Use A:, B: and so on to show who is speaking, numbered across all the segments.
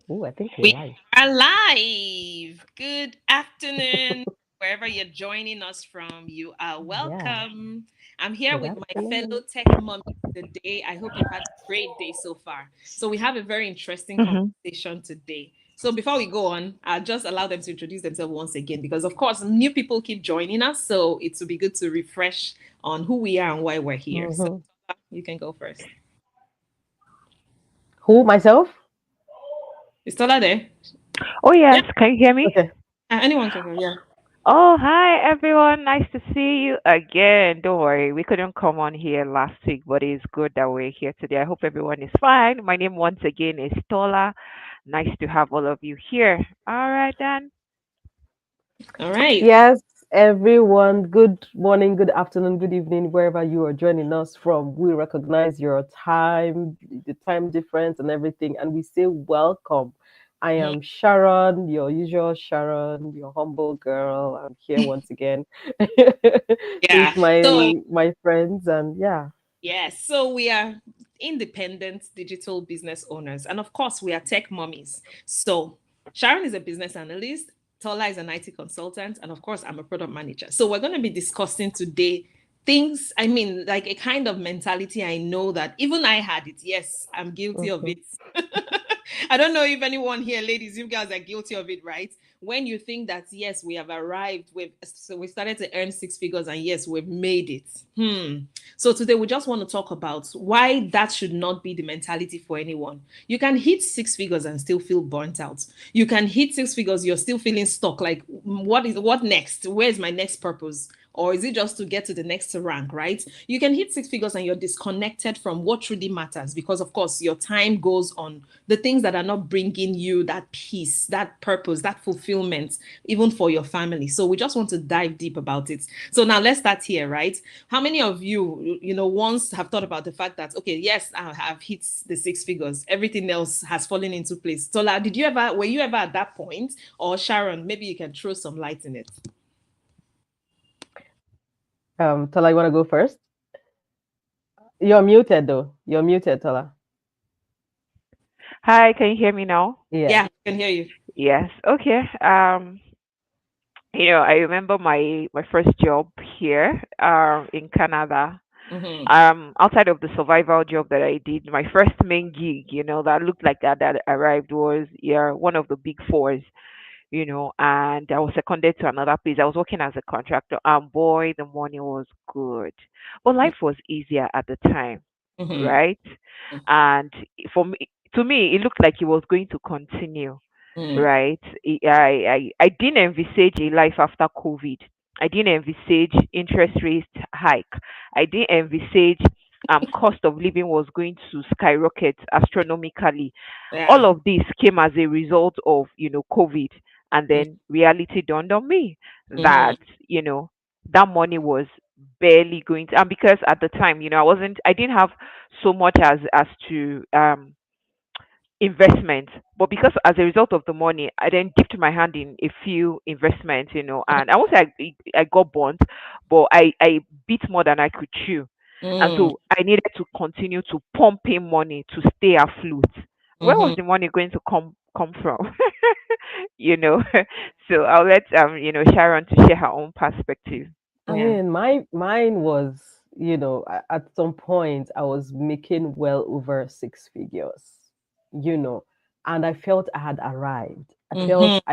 A: Oh, I think we're
B: We
A: live.
B: are live. Good afternoon. Wherever you're joining us from, you are
A: Yeah.
B: welcome. I'm here
A: Good
B: with my fellow
A: afternoon.
B: tech mummies today. I hope you've had a great day so far. So, we have a very interesting
C: Mhm.
B: conversation today. So, before we go on, I'll just allow them to introduce themselves once again because, of course, new people keep joining us. So, it will be good to refresh on who we are and why we're here. So,
A: Hmm.
B: you can go first.
A: Who, myself?
B: Is Tola there?
C: Oh
B: Yeah,
C: yes, can you hear me?
A: Okay.
B: anyone can go. Yeah.
C: Oh hi everyone, nice to see you again. Don't worry, we couldn't come on here last week, but it's good that we're here today. I hope everyone is fine. My name once again is Tola. Nice to have all of you here. All right then.
B: All right.
A: Yes, everyone. Good morning, good afternoon, good evening, wherever you are joining us from. We recognize your time, the time difference, and everything, and we say welcome. I am Sharon, your usual Sharon, your humble girl. I'm here once again
B: Yeah.
A: with
B: So
A: my friends, and yeah.
B: yes, so we are independent digital business owners, and of course, we are tech mummies. So Sharon is a business analyst, Tola is an IT consultant, and of course, I'm a product manager. So we're going to be discussing today things, I mean, like a kind of mentality I know that even I had it. Yes, I'm guilty of
A: Mhm.
B: it. I don't know if anyone here, ladies, you guys are guilty of it, right? When you think that yes, we have arrived, we started to earn six figures, and yes, we've made it. So today we just want to talk about why that should not be the mentality for anyone. You can hit six figures and still feel burnt out. You can hit six figures, you're still feeling stuck. Like, what next? Where's my next purpose? Or is it just to get to the next rank, right? You can hit six figures and you're disconnected from what truly matters because, of course, your time goes on the things that are not bringing you that peace, that purpose, that fulfillment, even for your family. So we just want to dive deep about it. So now let's start here, right? How many of you, once have thought about the fact that, okay, yes, I have hit the six figures, everything else has fallen into place? Tola, were you ever at that point? Or Sharon, maybe you can throw some light in it.
A: Tola, you want to go first? You're muted though. You're muted, Tola.
C: Hi, can you hear me now?
A: Yes.
B: Yeah, I can hear you.
C: Yes. Okay. I remember my first job here in Canada.
B: Mm-hmm.
C: Outside of the survival job that I did, my first main gig, that looked like that arrived was, yeah, one of the big fours, and I was seconded to another place. I was working as a contractor, and boy, the money was good, but life was easier at the time,
B: Mm-hmm.
C: right? And for me, to me, it looked like it was going to continue,
B: Mm-hmm.
C: right? I didn't envisage a life after COVID. I didn't envisage interest rates hike. I didn't envisage cost of living was going to skyrocket astronomically. All
B: Yeah.
C: of this came as a result of COVID, and then reality dawned on me
B: Mm-hmm.
C: that you know that money was barely going to, and because at the time I didn't have so much as to investment, but because as a result of the money I then dipped my hand in a few investments, and I won't say I got burnt, but I bit more than I could chew, and
B: Mm-hmm.
C: so I needed to continue to pump in money to stay afloat. Where was
B: Mm-hmm.
C: the money going to come from? you know so I'll let Sharon to share her own perspective.
A: I
B: Yeah.
A: mean, mine was, at some point I was making well over six figures, and I felt I had arrived. I
B: Mm-hmm.
A: felt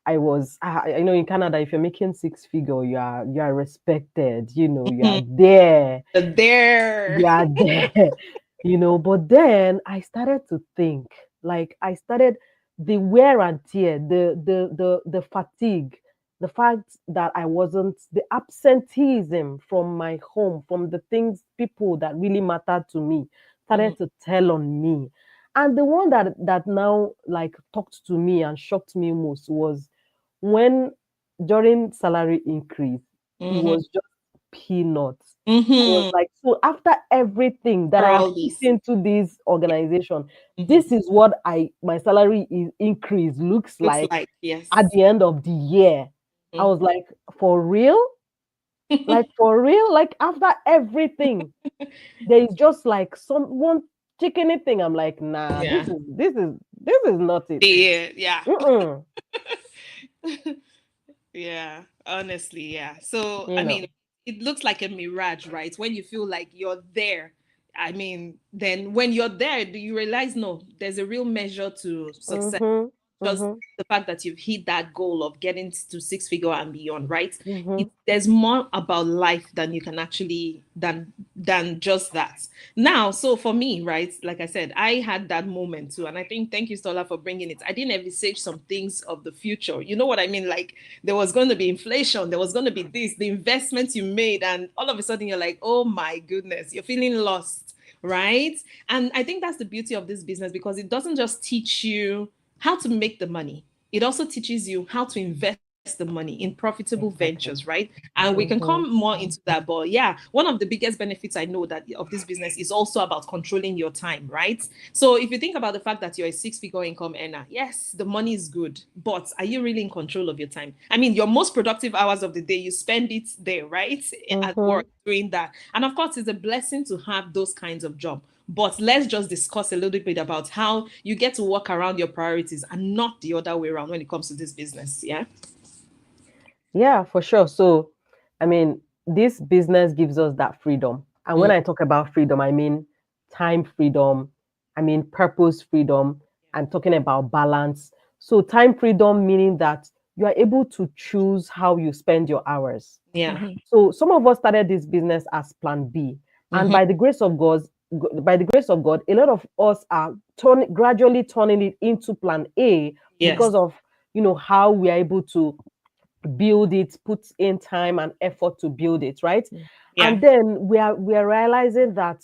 A: in Canada, if you're making six figure, you are respected, you are there,
B: There.
A: you are there, But then I started to think, like I started the wear and tear, the fatigue, the fact that I wasn't the absenteeism from my home, from the things, people that really mattered to me,
B: Mm-hmm.
A: started to tell on me. And the one that now like talked to me and shocked me most was when during salary increase, it
B: Mm-hmm.
A: was just peanuts. I was
B: Mm-hmm.
A: like, so after everything that I have
B: All
A: put
B: these.
A: into this organization,
B: Mm-hmm.
A: this is what my salary increase looks
B: Looks
A: like
B: like,
A: at
B: yes.
A: the end of the year. I was like, for real? Like for real? Like after everything, there is just like someone chickeny thing. I'm like, nah,
B: Yeah.
A: this is not it.
B: Yeah. Yeah.
A: Mm-mm,
B: Yeah, honestly, yeah. So,
A: you
B: I
A: know.
B: mean, it looks like a mirage, right? When you feel like you're there. I mean, then when you're there, do you realize no, there's a real measure to success,
A: Mhm.
B: just
A: Mhm.
B: the fact that you've hit that goal of getting to six figure and beyond, right?
A: Mhm.
B: There's more about life than you can actually than just that. Now, so for me, right, like I said, I had that moment too, and I think thank you, Stola, for bringing it. I didn't envisage some things of the future. You know what I mean? Like there was going to be inflation, there was going to be this, the investments you made, and all of a sudden you're like, oh my goodness, you're feeling lost, right? And I think that's the beauty of this business because it doesn't just teach you how to make the money. It also teaches you how to invest the money in profitable ventures,
A: Exactly.
B: right? And we can come
A: Mhm.
B: more into that. But yeah, one of the biggest benefits I know that of this business is also about controlling your time, right? So if you think about the fact that you're a six-figure income earner, yes, the money is good, but are you really in control of your time? I mean, your most productive hours of the day, you spend it there, right? At work
A: Mhm.
B: doing that. And of course, it's a blessing to have those kinds of jobs. But let's just discuss a little bit about how you get to work around your priorities and not the other way around when it comes to this business. Yeah.
A: Yeah, for sure. So, I mean, this business gives us that freedom. And when
B: Mm,
A: I talk about freedom, I mean time freedom, I mean purpose freedom, and talking about balance. So, time freedom meaning that you are able to choose how you spend your hours.
B: yeah.
C: Mhm.
A: So, some of us started this business as plan B. And
B: Mm-hmm.
A: by the grace of God, a lot of us are gradually turning it into plan A
B: Yes.
A: because of how we are able to build it, put in time and effort to build it, right?
B: Yeah.
A: And then we are realizing that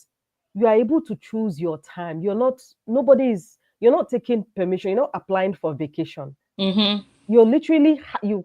A: you are able to choose your time. You're not taking permission, you're not applying for vacation.
B: Mm-hmm.
A: You're literally you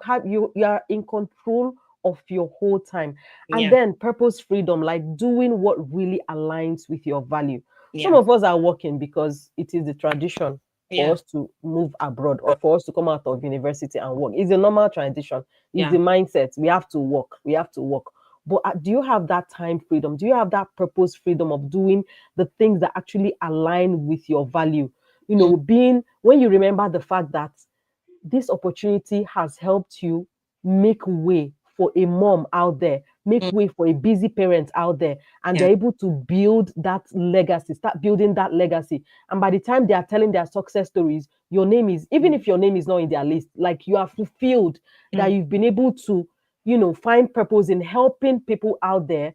A: are in control of your whole time. And
B: Yeah.
A: then purpose freedom, like doing what really aligns with your value. Some
B: Yeah.
A: of us are working because it is the tradition for
B: Yeah.
A: us to move abroad or for us to come out of university and work. It's a normal transition. It's the
B: Yeah.
A: mindset. We have to work. We have to work. But do you have that time freedom? Do you have that purpose freedom of doing the things that actually align with your value?
B: Mm,
A: Being when you remember the fact that this opportunity has helped you make way for a mom out there, make
B: mm,
A: way for a busy parent out there, and
B: yeah.
A: they're able to build that legacy, start building that legacy. And by the time they are telling their success stories, your name is, even if your name is not in their list, like you are fulfilled that
B: Mm,
A: you've been able to, find purpose in helping people out there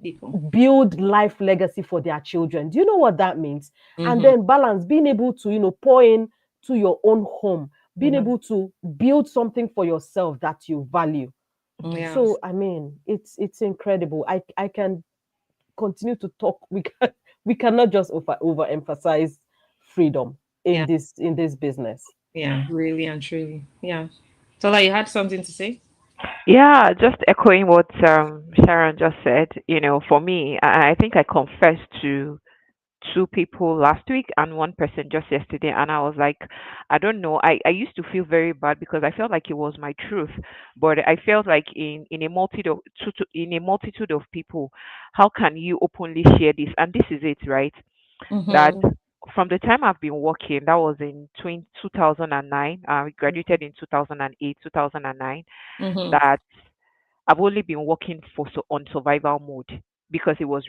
B: people.
A: build life legacy for their children. Do you know what that means? And
B: Mm-hmm.
A: then balance, being able to, pour in to your own home, being
C: Mhm.
A: able to build something for yourself that you value.
B: Yeah.
A: So I mean, it's incredible. I can continue to talk. We cannot just overemphasize freedom
B: Yeah.
A: in this business.
B: Yeah. Really and truly. Yeah. Tola, you had something to say?
C: Yeah, just echoing what Sharon just said. For me, I think I confessed to two people last week and one person just yesterday, and I was like, I don't know. I used to feel very bad because I felt like it was my truth, but I felt like in a multitude of people, how can you openly share this? And this is it, right? That
B: Mm-hmm.
A: Mhm,
C: from the time I've been working, that was in 2009. I
A: mhm,
C: graduated in 2008, 2009.
B: Mm-hmm.
C: That I've only been working on survival mode because it was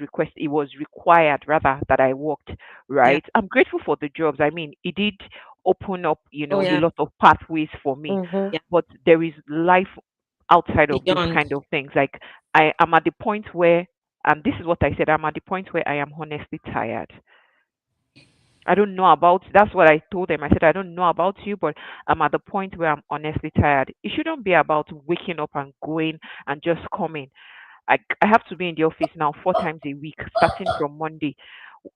C: required rather that I worked,
B: Yeah.
C: right? I'm grateful for the jobs. I mean, it did open up,
B: Oh
C: a
B: yeah.
C: lot of pathways for me.
A: mhm.
B: Yeah.
C: But there is life outside of those
B: Beyond.
C: kind of things. Like I am at the point where, and this is what I said, I'm at the point where I am honestly tired. I don't know about, that's what I told them. I said, I don't know about you, but I'm at the point where I'm honestly tired. It shouldn't be about waking up and going and just coming. I have to be in the office now 4 times a week, starting from Monday.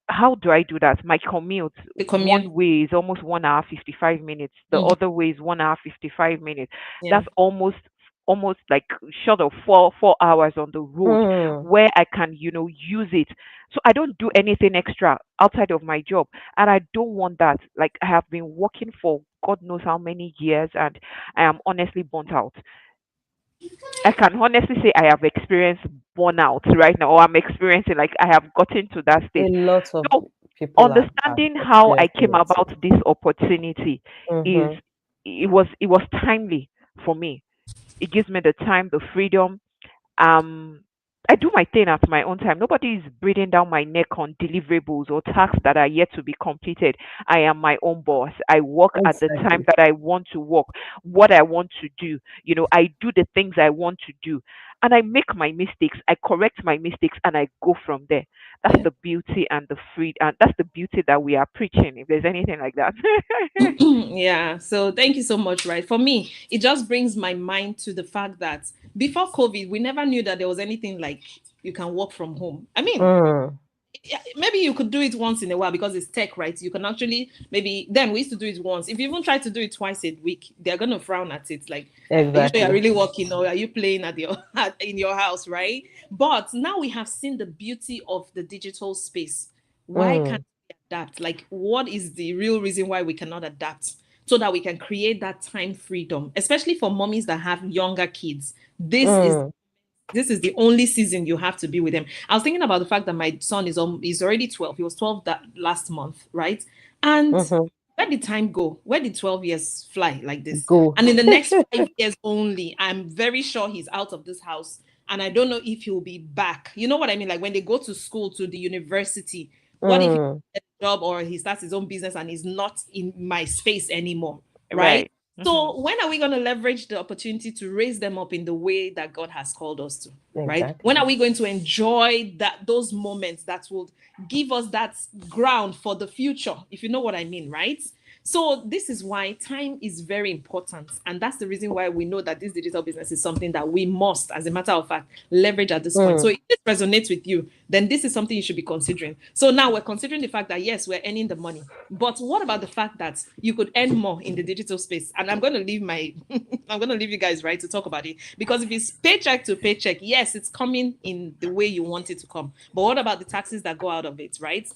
C: How do I do that? My commute
B: The commute.
C: one way is almost 1 hour 55 minutes. The
B: Mm-hmm.
C: other way is 1 hour 55 minutes.
B: Yeah.
C: That's almost like short of four hours on the road
A: Mm.
C: where I can, use it. So I don't do anything extra outside of my job. And I don't want that. Like I have been working for God knows how many years and I am honestly burnt out. I can honestly say I have experienced burnout right now, or I'm experiencing like I have gotten to that
A: A
C: stage.
A: lot of
C: No,
A: People are
C: understanding how I
A: experiencing
C: came
A: it.
C: about this opportunity is,
A: Mm-hmm.
C: it was timely for me. It gives me the time, the freedom. um I do my thing at my own time. Nobody is breathing down my neck on deliverables or tasks that are yet to be completed. I am my own boss. I work at the time
A: Exactly.
C: that I want to work, what I want to do. I do the things I want to do. And I make my mistakes, I correct my mistakes, and I go from there. That's
B: Yeah.
C: the beauty and the free, and that's the beauty that we are preaching, if there's anything like that.
B: Yeah. So thank you so much. Right. For me, it just brings my mind to the fact that before COVID, we never knew that there was anything like you can work from home. I mean,
A: Mm,
B: yeah, maybe you could do it once in a while because it's tech, right? You can actually maybe then we used to do it once. If you even try to do it twice a week, they're gonna frown at it. Like, are you sure you're
A: exactly.
B: really working or are you playing at your in your house, right? But now we have seen the beauty of the digital space. Why can't
A: Mm,
B: we adapt? Like, what is the real reason why we cannot adapt? So that we can create that time freedom, especially for mommies that have younger kids.
A: mm,
B: This is the only season you have to be with them. I was thinking about the fact that my son is already 12. He was 12 that last month, right? And
A: mm-hmm.
B: where did time go? Where did 12 years fly like this?
A: Go.
B: And in the next 5 years only, I'm very sure he's out of this house. And I don't know if he'll be back. You know what I mean? Like when they go to school, to the university, what if he
A: Mm,
B: gets a job or he starts his own business and he's not in my space anymore? Right?
C: Right. Hmm.
B: So when are we going to leverage the opportunity to raise them up in the way that God has called us to? Right? When
A: exactly.
B: are we going to enjoy those moments that will give us that ground for the future, if you know what I mean, right? So this is why time is very important, and that's the reason why we know that this digital business is something that we must, as a matter of fact, leverage at this point. So
A: Mm,
B: if this resonates with you, then this is something you should be considering. So now we're considering the fact that yes, we're earning the money, but what about the fact that you could earn more in the digital space? And I'm going to leave my I'm going to leave you guys, right, to talk about it, because if it's paycheck to paycheck, yes, it's coming in the way you want it to come, but what about the taxes that go out of it, right?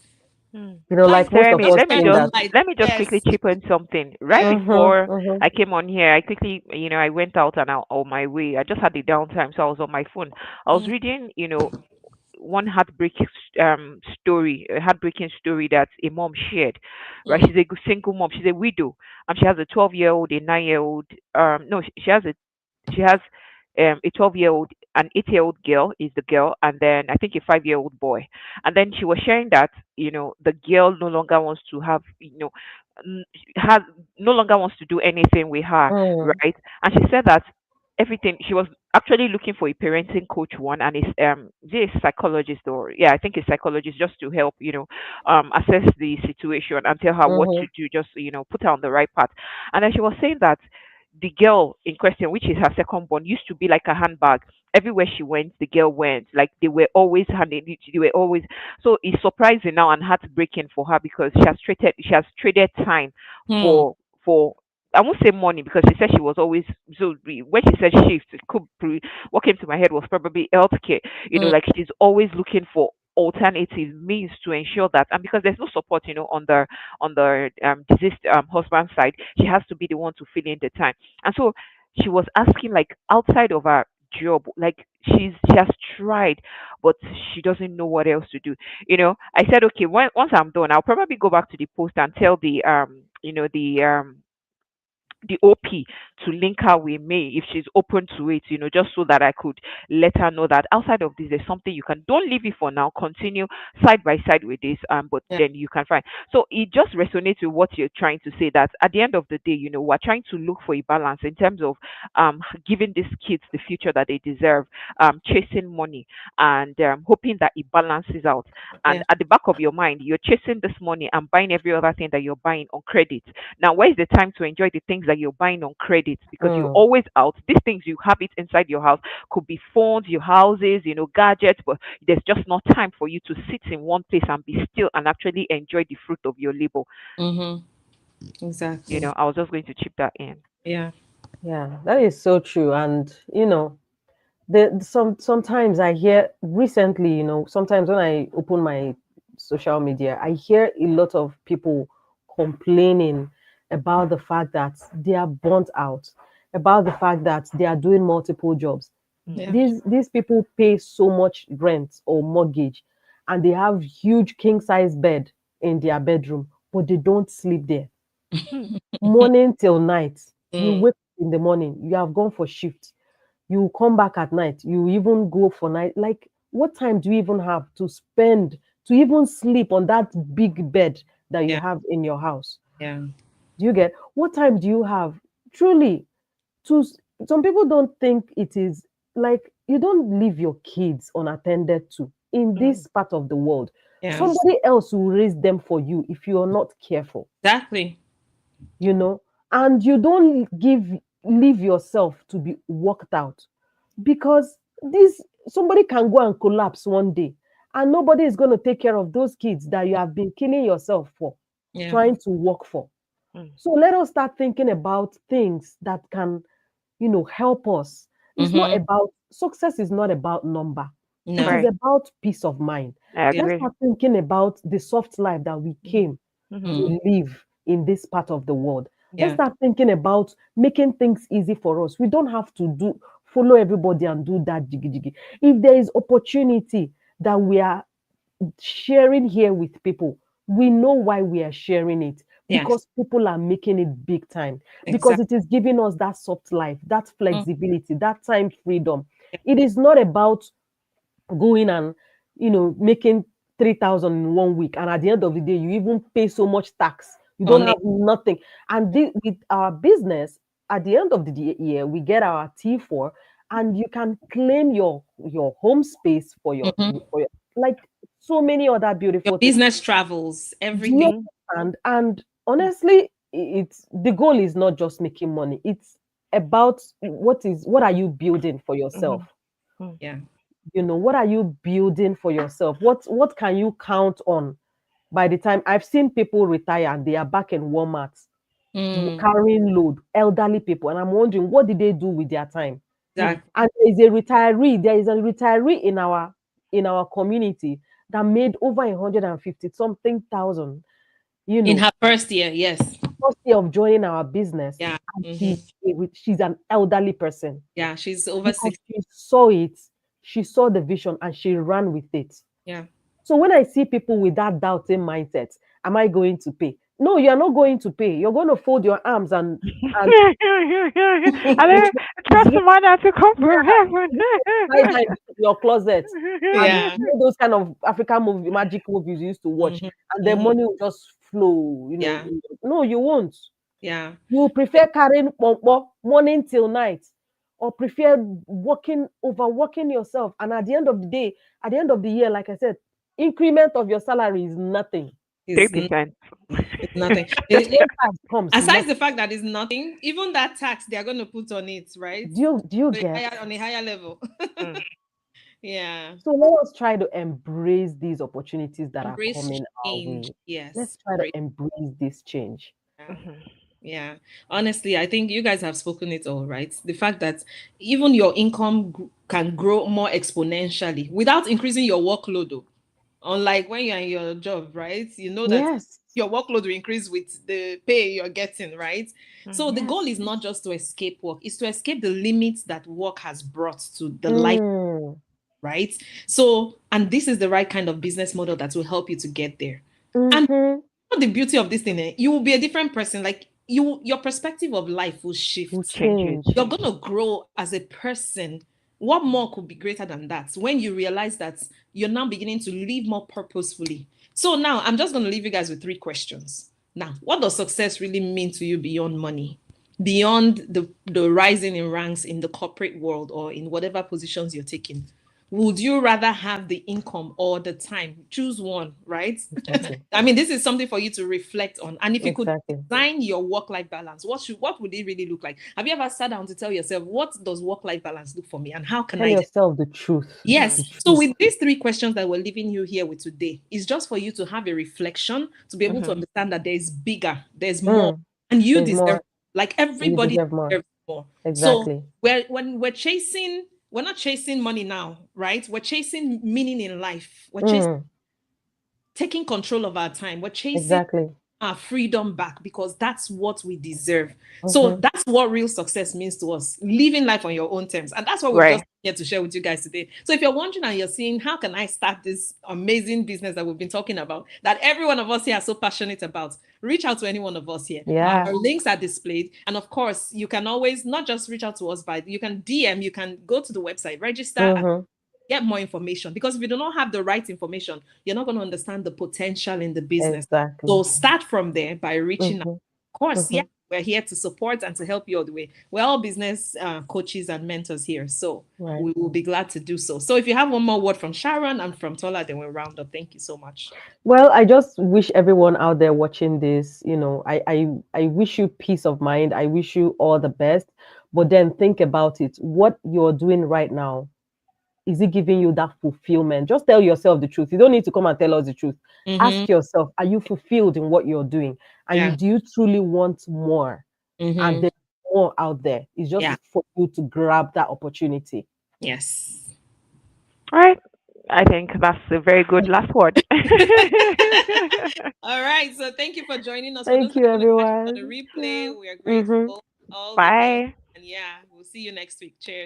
B: Like,
A: like most of
C: Teremi,
A: us
B: just
C: let me
B: shine
A: think
C: just
B: some
A: that.
B: light.
C: let me just quickly
B: Yes.
C: chip in something. Right
A: Mm-hmm,
C: before
A: mm-hmm,
C: I came on here, I quickly, I went out and on my way. I just had the downtime, so I was on my phone. I was
B: Mm,
C: reading, one heartbreaking story that a mom shared. Right,
B: mm,
C: she's a single mom. She's a widow. She has a 12-year-old, a 9-year-old. No, she has a 12-year-old, an 8-year-old girl is the girl, and then I think a 5-year-old boy. And then she was sharing that the girl no longer wants to have n- has no longer wants to do anything with her,
A: mm,
C: right? And she said that everything she was actually looking for a parenting coach, one, and is this psychologist, or yeah, I think a psychologist, just to help assess the situation and tell her what
A: mm-hmm,
C: to do, just put her on the right path. And then she was saying that the girl in question, which is her second born, used to be like a handbag. Everywhere she went, the girl went. Like they were always handing it. They were always. So it's surprising now and heartbreaking for her, because she has traded time
B: mm,
C: for I won't say money, because she said she was always, when she said shift, what came to my head was probably healthcare.
B: mm,
C: Like she's always looking for alternative means to ensure that, and because there's no support, on the deceased husband side, she has to be the one to fill in the time. And so she was asking, like, outside of her job, like she has tried, but she doesn't know what else to do. I said, okay, once I'm done, I'll probably go back to the post and tell the OP to link her with me if she's open to it, just so that I could let her know that outside of this, there's something you can, don't leave it for now, continue side by side with this, but
B: yeah,
C: then you can find. So it just resonates with what you're trying to say, that at the end of the day, we're trying to look for a balance in terms of giving these kids the future that they deserve, chasing money, and hoping that it balances out. And
B: yeah.
C: at the back of your mind, you're chasing this money and buying every other thing that you're buying on credit. Now, where is the time to enjoy the things that you're buying on credit? Because you're
A: mm.
C: always out. These things, you have it inside your house. Could be phones, your houses, gadgets, but there's just not time for you to sit in one place and be still and actually enjoy the fruit of your labor.
B: Mm-hmm. Exactly.
C: I was just going to chip that in.
B: Yeah.
A: Yeah, that is so true. And sometimes I hear recently, sometimes when I open my social media, I hear a lot of people complaining about the fact that they are burnt out, about the fact that they are doing multiple jobs.
B: Yeah.
C: Mm-hmm.
A: These people pay so much rent or mortgage, and they have huge king size bed. in their bedroom, but they don't sleep there.
C: Mm.
A: Morning till night. You
B: Mm,
A: wake up in the morning, you have gone for shift. You come back at night, you even go for night. Like, what time do you even have to spend to even sleep on that big bed that you
B: yeah,
A: have in your house?
B: yeah,
A: Do you get what time do you have truly to some people don't think it is like you don't leave your kids unattended to in
C: Mm.
A: this part of the world.
B: yeah.
A: Somebody else will raise them for you if you are not careful,
B: Exactly.
A: you know, and you don't leave yourself to be worked out because this somebody can go and collapse one day and nobody is going to take care of those kids that you have been killing yourself for
B: Yeah.
A: trying to work for.
C: Mm.
A: So let us start thinking about things that can, help us. It's not
B: Mm-hmm.
A: about success, is not about number, it is
B: No.
C: Right.
A: about peace of mind.
C: I
B: Yeah.
A: Let's
C: agree.
A: start thinking about the soft life that we came
C: Mm-hmm.
B: Mm,
A: to live in this part of the world. Let's
B: yeah.
A: start thinking about making things easy for us. We don't have to follow everybody and do that jiggy jiggy. If there is opportunity that we are sharing here with people, we know why we are sharing it
B: Yeah.
A: because people are making it big time, because
B: Exactly.
A: it is giving us that soft life, that
B: Mm,
A: flexibility, that time freedom.
B: yeah.
A: It is not about going and making 3,000 in one week, and at the end of the day you even pay so much tax, you don't
B: On it.
A: have nothing. And with our business, at the end of the year we get our T4, and you can claim your home space for your
B: Mhm.
A: like so many other
B: Your
A: beautiful things.
B: business travels,
A: Do you
B: everything.
C: Mm-hmm.
A: understand? And honestly, it's the goal is not just making money, it's about what are you building for yourself.
C: Mm-hmm.
B: Yeah.
A: What are you building for yourself? What can you count on by the time I've seen people retire and they are back in Walmart
B: Mm,
A: carrying load, elderly people, and I'm wondering what did they do with their time?
C: Mm.
B: exactly.
A: And there is a retiree in our community that made over 150 something thousand, you
B: In
A: know,
B: her first year, yes.
A: first year of joining our business,
B: Yeah.
A: and
B: Hmm.
A: she's an elderly person
B: Yeah. She's over
A: because
B: 60.
A: she saw the vision and she ran with it.
B: Yeah.
A: So when I see people with that doubting mindset, am I going to pay? No, you're not going to pay. You're going to fold your arms and
C: I don't trust the man to come from
A: yeah,
C: heaven.
A: you hide that in your closet. And
B: Yeah.
A: those kind of African movie, magic movies you used to watch,
B: Hmm.
A: and the
B: Hmm.
A: money will just flow.
B: Yeah.
A: No, you won't.
B: Yeah.
A: You prefer carrying pompo morning till night, or prefer overworking yourself. And at the end of the day, at the end of the year, like I said, increment of your salary is nothing.
C: Three
B: It's,
C: percent.
B: it's nothing.
A: When tax comes,
B: Aside the
A: nothing.
B: fact that it's nothing, even that tax they are going to put on it, right?
A: Do you
B: So
A: get?
B: on a higher level.
C: Mm.
B: Yeah.
A: So let us try to embrace these opportunities that are
B: Embrace
A: coming our
B: change.
A: way. Let's
B: Yes.
A: try to
B: Embrace.
A: embrace this change.
B: Yeah.
C: Mhm.
B: Yeah. Honestly, I think you guys have spoken it all, right? The fact that even your income can grow more exponentially without increasing your workload, though. Unlike when you're in your job, right? You know that
A: Yes.
B: your workload will increase with the pay you're getting, right? So the
C: Mhm.
B: goal
A: Yes.
B: is not just to escape work, it's to escape the limits that work has brought to the life,
A: Mm.
B: right? So, and this is the right kind of business model that will help you to get there. And
A: Mm-hmm.
B: the beauty of this thing, you will be a different person. Like your perspective of life will
A: Will
B: shift.
C: Changes.
A: change.
B: You're gonna grow as a person. What more could be greater than that when you realize that you're now beginning to live more purposefully? So now I'm just gonna leave you guys with three questions. Now, what does success really mean to you beyond money? Beyond the rising in ranks in the corporate world or in whatever positions you're taking? Would you rather have the income or the time? Choose one, right?
A: Exactly.
B: I mean, this is something for you to reflect on. And if you could
A: Exactly.
B: design your work-life balance, what would it really look like? Have you ever sat down to tell yourself, what does work-life balance look for me and how can
A: Tell
B: I get?
A: yourself the truth.
C: Mm.
B: Yes.
A: The
B: So
A: truth.
B: with these three questions that we're leaving you here with today, is just for you to have a reflection, to be able to
C: Mhm.
B: understand that there's bigger, there's more,
A: Mm.
B: and you
A: There's
B: deserve,
A: more.
B: like
A: You
B: everybody
A: deserve more.
B: deserves more. So
A: Exactly.
B: we're not chasing money now, right? We're chasing meaning in life. We're chasing
A: Mm.
B: taking control of our time. We're chasing
A: Exactly.
B: our freedom back because that's what we deserve. So
A: Mm-hmm.
B: that's what real success means to us, living life on your own terms. And that's what we've just
C: Right.
B: here to share with you guys today. So if you're wondering and you're seeing how can I start this amazing business that we've been talking about, that every one of us here are so passionate about, reach out to any one of us here.
A: Yeah.
B: Our links are displayed. And of course, you can always not just reach out to us, but you can DM, you can go to the website, register, and
A: Mm-hmm.
B: get more information. Because if you do not have the right information, you're not going to understand the potential in the business.
A: Exactly.
B: So start from there by reaching out.
A: Mm-hmm.
B: Of course, yeah,
A: Mm-hmm.
B: we're here to support and to help you all the way. We're all business coaches and mentors here. So
A: Right.
B: we will be glad to do so. So if you have one more word from Sharon and from Tola, then we'll round up. Thank you so much.
A: Well, I just wish everyone out there watching this, I wish you peace of mind. I wish you all the best. But then think about it. What you're doing right now, is it giving you that fulfillment? Just tell yourself the truth. You don't need to come and tell us the truth.
B: Mm-hmm.
A: Ask yourself, are you fulfilled in what you're doing? And
B: Yeah.
A: do you truly want more? And
B: Mm-hmm.
A: there's more out there. It's just
B: Yeah.
A: for you to grab that opportunity.
B: Yes.
C: All right. I think that's a very good last word.
B: All right. So thank you for joining us. For those
A: Thank
B: that
A: you,
B: are going to catch it on the
A: everyone.
B: replay, we are
A: Mm-hmm.
B: grateful. All the best.
C: Bye.
B: And yeah, we'll see you next week. Cheers.